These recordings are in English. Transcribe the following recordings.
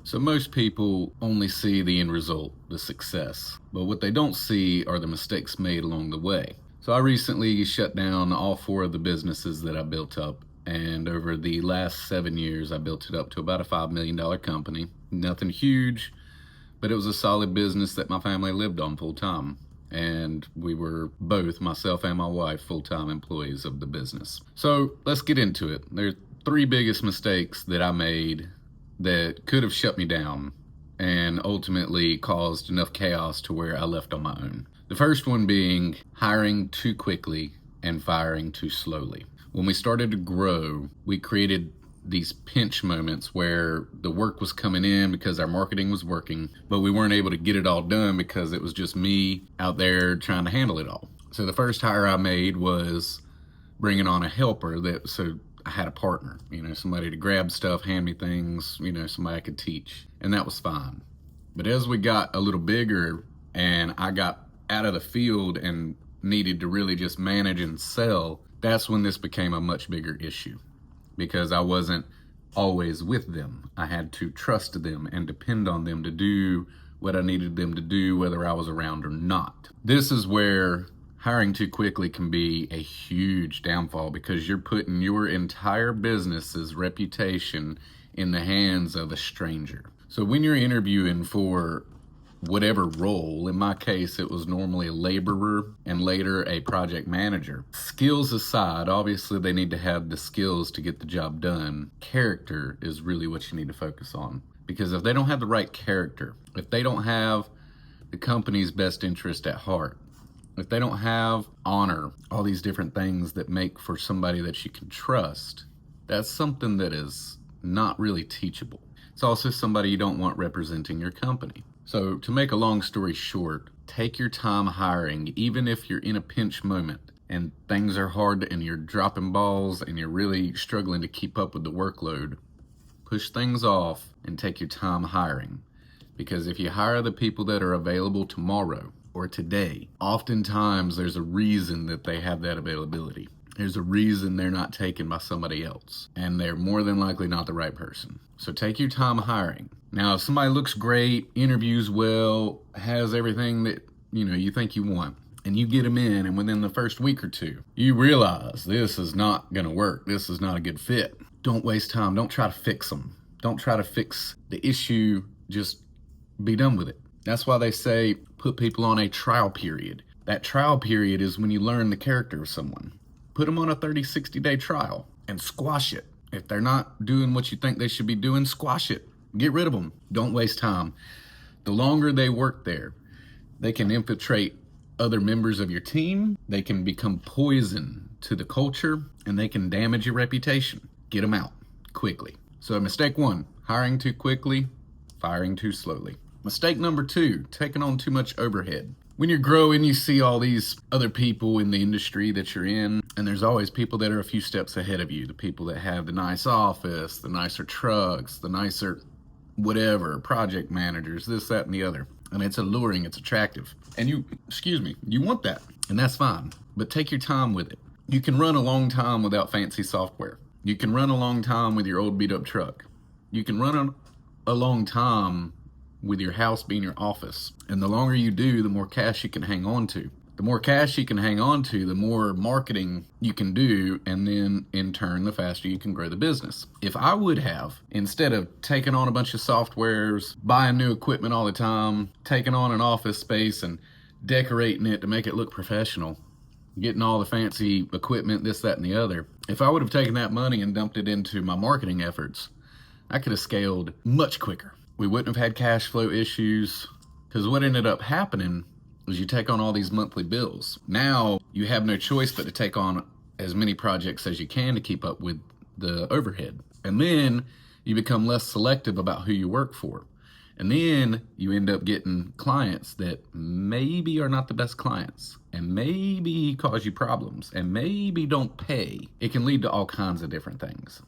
So most people only see the end result, the success, but what they don't see are the mistakes made along the way. So I recently shut down all 4 of the businesses that I built up, and over the last 7 years I built it up to about a $5 million company. Nothing huge, but it was a solid business that my family lived on full time. And we were both, myself and my wife, full-time employees of the business. So let's get into it. There are 3 biggest mistakes that I made that could have shut me down and ultimately caused enough chaos to where I left on my own. The first one being hiring too quickly and firing too slowly. When we started to grow, we created these pinch moments where the work was coming in because our marketing was working, but we weren't able to get it all done because it was just me out there trying to handle it all. So the first hire I made was bringing on a helper so I had a partner, somebody to grab stuff, hand me things, somebody I could teach, and that was fine. But as we got a little bigger and I got out of the field and needed to really just manage and sell, that's when this became a much bigger issue because I wasn't always with them. I had to trust them and depend on them to do what I needed them to do, whether I was around or not. This is where hiring too quickly can be a huge downfall because you're putting your entire business's reputation in the hands of a stranger. So when you're interviewing for whatever role, in my case, it was normally a laborer and later a project manager. Skills aside, obviously they need to have the skills to get the job done. Character is really what you need to focus on because if they don't have the right character, if they don't have the company's best interest at heart, if they don't have honor, all these different things that make for somebody that you can trust, that's something that is not really teachable. It's also somebody you don't want representing your company. So to make a long story short, take your time hiring, even if you're in a pinch moment and things are hard and you're dropping balls and you're really struggling to keep up with the workload. Push things off and take your time hiring. Because if you hire the people that are available tomorrow, or today, oftentimes there's a reason that they have that availability. There's a reason they're not taken by somebody else, and they're more than likely not the right person. So take your time hiring. Now, if somebody looks great, interviews well, has everything that you think you want, and you get them in, and within the first week or 2, you realize this is not going to work. This is not a good fit. Don't waste time. Don't try to fix them. Don't try to fix the issue. Just be done with it. That's why they say put people on a trial period. That trial period is when you learn the character of someone. Put them on a 30, 60-day trial and squash it. If they're not doing what you think they should be doing, squash it. Get rid of them. Don't waste time. The longer they work there, they can infiltrate other members of your team. They can become poison to the culture and they can damage your reputation. Get them out quickly. So mistake 1, hiring too quickly, firing too slowly. Mistake number 2, taking on too much overhead. When you're growing, you see all these other people in the industry that you're in, and there's always people that are a few steps ahead of you. The people that have the nice office, the nicer trucks, the nicer whatever, project managers, this, that, and the other. And it's alluring, it's attractive. And you want that, and that's fine. But take your time with it. You can run a long time without fancy software. You can run a long time with your old beat up truck. You can run a long time with your house being your office. And the longer you do, the more cash you can hang on to. The more cash you can hang on to, the more marketing you can do, and then in turn, the faster you can grow the business. If I would have, instead of taking on a bunch of softwares, buying new equipment all the time, taking on an office space and decorating it to make it look professional, getting all the fancy equipment, this, that, and the other, if I would have taken that money and dumped it into my marketing efforts, I could have scaled much quicker. We wouldn't have had cash flow issues, because what ended up happening was you take on all these monthly bills. Now you have no choice but to take on as many projects as you can to keep up with the overhead. And then you become less selective about who you work for. And then you end up getting clients that maybe are not the best clients and maybe cause you problems and maybe don't pay. It can lead to all kinds of different things.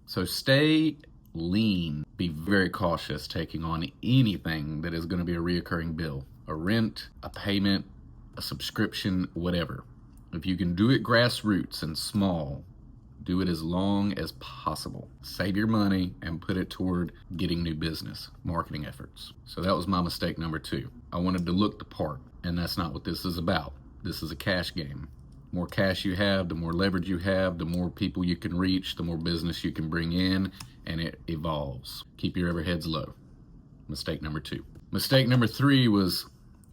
So stay lean. Be very cautious taking on anything that is going to be a reoccurring bill, a rent, a payment, a subscription, whatever. If you can do it grassroots and small, Do it as long as possible. Save your money and put it toward getting new business, marketing efforts. So that was my mistake number 2. I wanted to look the part, and that's not what this is about. This is a cash game. The more cash you have, the more leverage you have, the more people you can reach, the more business you can bring in, and it evolves. Keep your overheads low. Mistake number 2. Mistake number 3 was,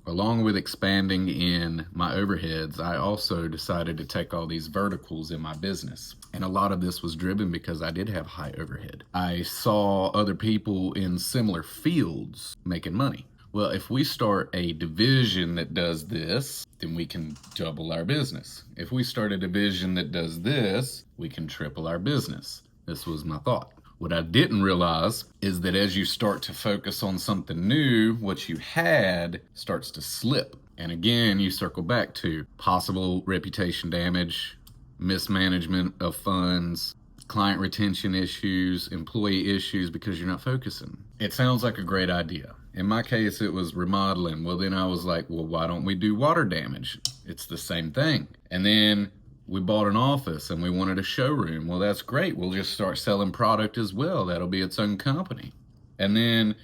along with expanding in my overheads, I also decided to take all these verticals in my business. And a lot of this was driven because I did have high overhead. I saw other people in similar fields making money. Well, if we start a division that does this, then we can double our business. If we start a division that does this, we can triple our business. This was my thought. What I didn't realize is that as you start to focus on something new, what you had starts to slip. And again, you circle back to possible reputation damage, mismanagement of funds, client retention issues, employee issues because you're not focusing. It sounds like a great idea. In my case, it was remodeling. Well, then I was like, well, why don't we do water damage? It's the same thing. And then we bought an office and we wanted a showroom. Well, that's great. We'll just start selling product as well. That'll be its own company. And then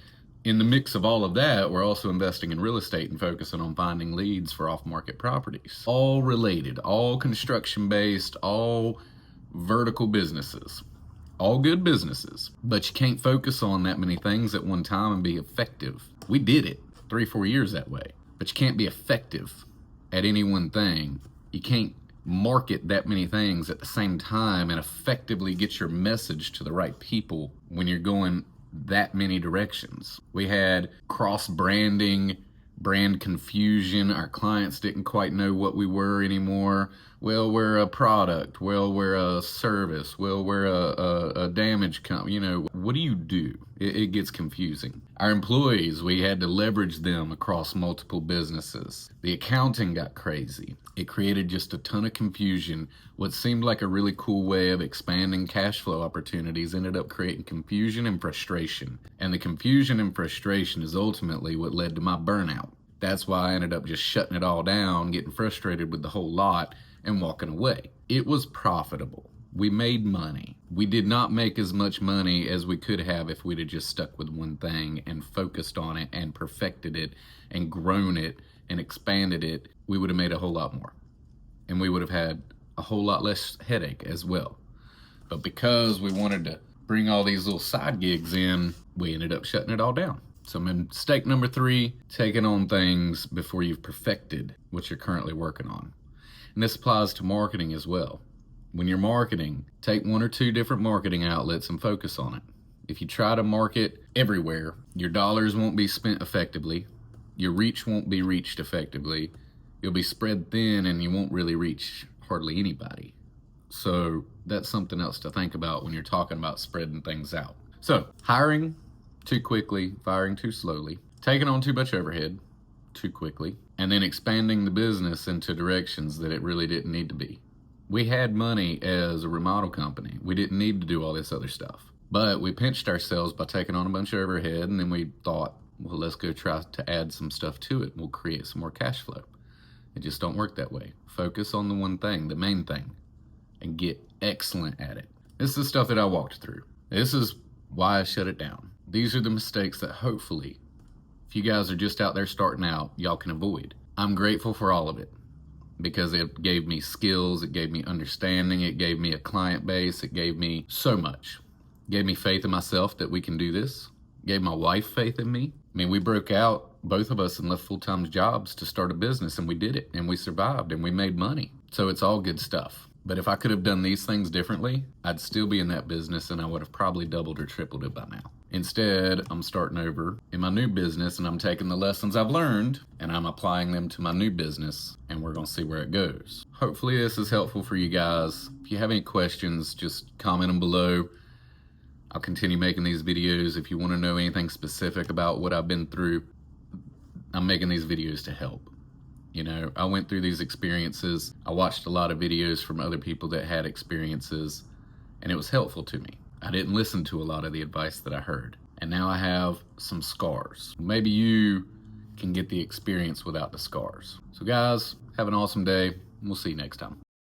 in the mix of all of that, we're also investing in real estate and focusing on finding leads for off-market properties. All related, all construction-based, all vertical businesses, all good businesses. But you can't focus on that many things at one time and be effective. We did it 3-4 years that way, but you can't be effective at any one thing. You can't market that many things at the same time and effectively get your message to the right people when you're going that many directions. We had cross-branding, brand confusion. Our clients didn't quite know what we were anymore. Well, we're a product. Well, we're a service. Well, we're a damage company. You know, what do you do? It gets confusing. Our employees, we had to leverage them across multiple businesses. The accounting got crazy. It created just a ton of confusion. What seemed like a really cool way of expanding cash flow opportunities ended up creating confusion and frustration. And the confusion and frustration is ultimately what led to my burnout. That's why I ended up just shutting it all down, getting frustrated with the whole lot, and walking away. It was profitable. We made money. We did not make as much money as we could have if we'd have just stuck with one thing and focused on it and perfected it and grown it and expanded it. We would have made a whole lot more. And we would have had a whole lot less headache as well. But because we wanted to bring all these little side gigs in, we ended up shutting it all down. So mistake number 3, taking on things before you've perfected what you're currently working on. And this applies to marketing as well. When you're marketing, take 1 or 2 different marketing outlets and focus on it. If you try to market everywhere, your dollars won't be spent effectively, your reach won't be reached effectively, you'll be spread thin and you won't really reach hardly anybody. So that's something else to think about when you're talking about spreading things out. So hiring too quickly, firing too slowly, taking on too much overhead too quickly, and then expanding the business into directions that it really didn't need to be. We had money as a remodel company. We didn't need to do all this other stuff. But we pinched ourselves by taking on a bunch of overhead, and then we thought, well, let's go try to add some stuff to it. We'll create some more cash flow. It just don't work that way. Focus on the one thing, the main thing, and get excellent at it. This is the stuff that I walked through. This is why I shut it down. These are the mistakes that hopefully, if you guys are just out there starting out, y'all can avoid. I'm grateful for all of it because it gave me skills, it gave me understanding, it gave me a client base, it gave me so much. It gave me faith in myself that we can do this. It gave my wife faith in me. I mean, we broke out, both of us, and left full-time jobs to start a business, and we did it, and we survived, and we made money. So it's all good stuff. But if I could have done these things differently, I'd still be in that business, and I would have probably doubled or tripled it by now. Instead, I'm starting over in my new business, and I'm taking the lessons I've learned, and I'm applying them to my new business, and we're going to see where it goes. Hopefully this is helpful for you guys. If you have any questions, just comment them below. I'll continue making these videos. If you want to know anything specific about what I've been through, I'm making these videos to help. You know, I went through these experiences. I watched a lot of videos from other people that had experiences, and it was helpful to me. I didn't listen to a lot of the advice that I heard, and now I have some scars. Maybe you can get the experience without the scars. So guys, have an awesome day. We'll see you next time.